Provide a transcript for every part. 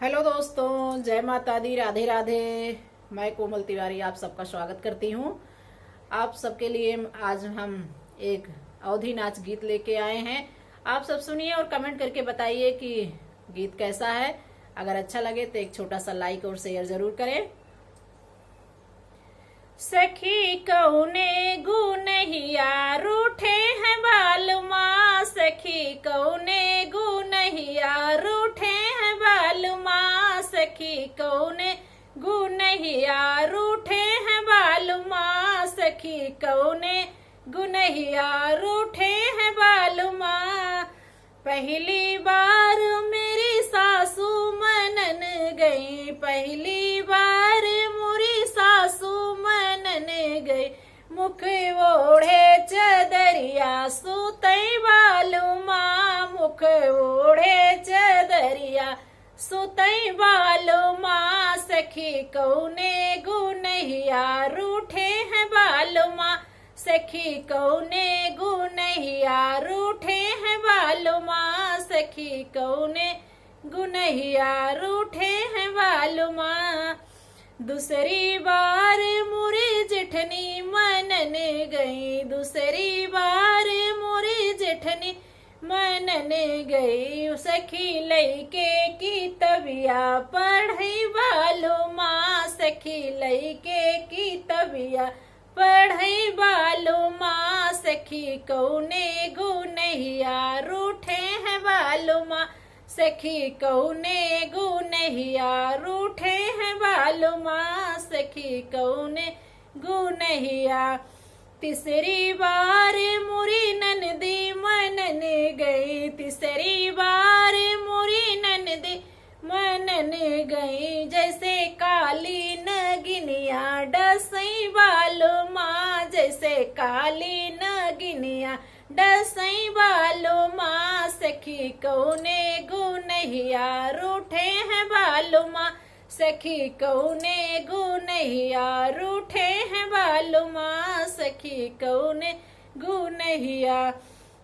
Hello दोस्तों, जय माता दी, राधे राधे। मैं कोमल तिवारी आप सबका स्वागत करती हूँ। आप सबके लिए आज हम एक अवधी नाच गीत लेके आए हैं। आप सब सुनिए और कमेंट करके बताइए कि गीत कैसा है। अगर अच्छा लगे तो एक छोटा सा लाइक और शेयर जरूर करें। सखी कौने गुनहिया रूठे हैं बालुमा, सखी कौने गुनहिया रूठे हैं बालुमा, सखी कौने गुनहिया रूठे हैं बालुमा, सखी कौने गुनहिया रूठे हैं बालुमा। पहली बार मेरी सासू मनन गई, पहली बार मोरी सासू मनन गई, मुख ओढ़े चदरिया सुतई बालुमा, मुख ओढ़े चदरिया सुतई बालुमा, सखी कौने गुनहिया रूठे हैं बालुमा, सखी कौने गुनहिया रूठे हैं बालुमा, सखी कौने गुनहिया रूठे हैं बालुमा। दूसरी बार मुरी जेठनी मनन गई, दूसरी बार मुरी जेठनी मनन गई, सखी लइके की तबिया पढ़ई बालुमा, सखी लइके की तबिया पढ़ई बालुमा, सखी कौने गुनहिया रूठे हैं बालुमा, सखी कौने गुनहिया रूठे हैं बालुमा, सखी कौने गुनहिया। तीसरी बार मुरी ननदी मनन गई, तीसरी बार मुरी ननदी मनन गई, जैसे काली नगिनिया डसई बालुमा, जैसे काली नगिनिया डसई बालुमा, सखी कौने गुनहिया रूठे हैं बालुमा, सखी कौने गुनहिया रूठे हैं बालुमा, सखी कौने गुनहिया।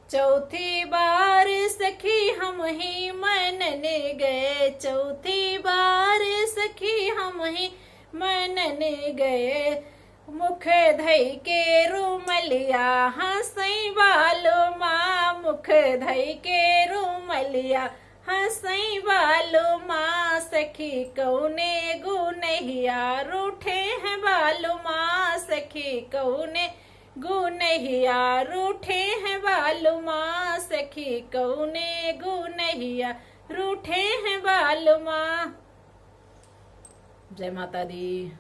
चौथी बार सखी हम ही मनन गए, चौथी बार सखी हम ही मनन गए, मुख धई के रूमलिया हंसई बालुमा, मुख धई के रूमलिया हंसई बालुमा, सखी कौने गुनहिया रूठे हैं बालुमा, सखी कौने गुनहिया रूठे हैं बालुमा, सखी कौने गुनहिया रूठे हैं बालुमा। जय माता दी।